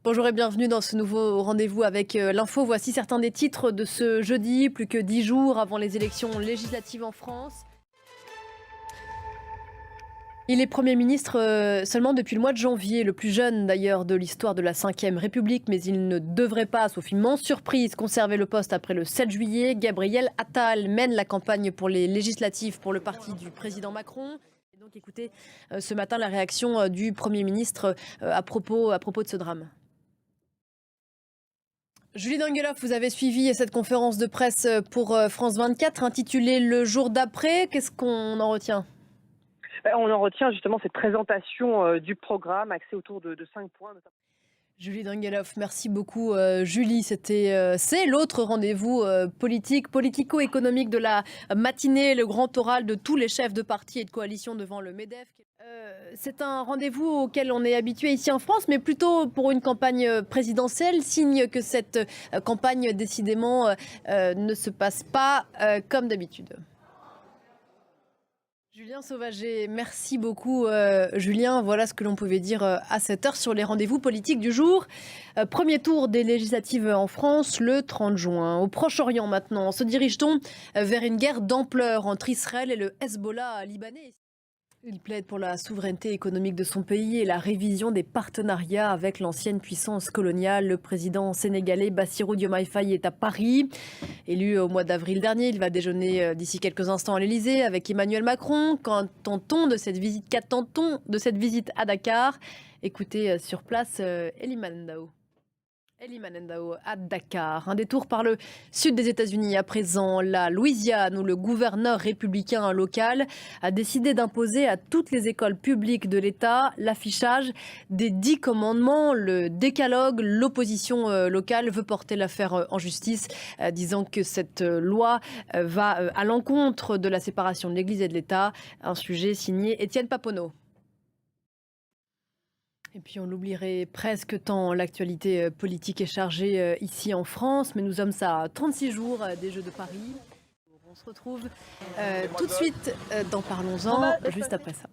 Bonjour et bienvenue dans ce nouveau rendez-vous avec l'info. Voici certains des titres de ce jeudi, plus que 10 jours avant les élections législatives en France. Il est Premier ministre seulement depuis le mois de janvier, le plus jeune d'ailleurs de l'histoire de la Ve République, mais il ne devrait pas, sauf immense surprise, conserver le poste après le 7 juillet. Gabriel Attal mène la campagne pour les législatives pour le parti du président Macron. Et donc écoutez ce matin la réaction du Premier ministre à propos de ce drame. Julie Dingueloff, vous avez suivi cette conférence de presse pour France 24 intitulée Le jour d'après. Qu'est-ce qu'on en retient ? On en retient justement cette présentation du programme axée autour de 5 points. Julie Dingueloff, merci beaucoup. Julie, c'est l'autre rendez-vous politico-économique de la matinée, le grand oral de tous les chefs de parti et de coalition devant le MEDEF. C'est un rendez-vous auquel on est habitué ici en France, mais plutôt pour une campagne présidentielle, signe que cette campagne décidément ne se passe pas comme d'habitude. Julien Sauvager, merci beaucoup Julien. Voilà ce que l'on pouvait dire à cette heure sur les rendez-vous politiques du jour. Premier tour des législatives en France le 30 juin. Au Proche-Orient maintenant, se dirige-t-on vers une guerre d'ampleur entre Israël et le Hezbollah libanais ? Il plaide pour la souveraineté économique de son pays et la révision des partenariats avec l'ancienne puissance coloniale. Le président sénégalais Bassirou Diomaye Faye est à Paris. Élu au mois d'avril dernier, il va déjeuner d'ici quelques instants à l'Elysée avec Emmanuel Macron. Qu'attend-on de cette visite à Dakar? Écoutez sur place Elimane Ndao à Dakar. Un détour par le sud des États-Unis à présent. La Louisiane, où le gouverneur républicain local a décidé d'imposer à toutes les écoles publiques de l'État l'affichage des 10 commandements, le décalogue. L'opposition locale veut porter l'affaire en justice, disant que cette loi va à l'encontre de la séparation de l'Église et de l'État. Un sujet signé Étienne Paponeau. Et puis on l'oublierait presque tant l'actualité politique est chargée ici en France, mais nous sommes à 36 jours des Jeux de Paris. On se retrouve tout de suite dans Parlons-en, juste après ça.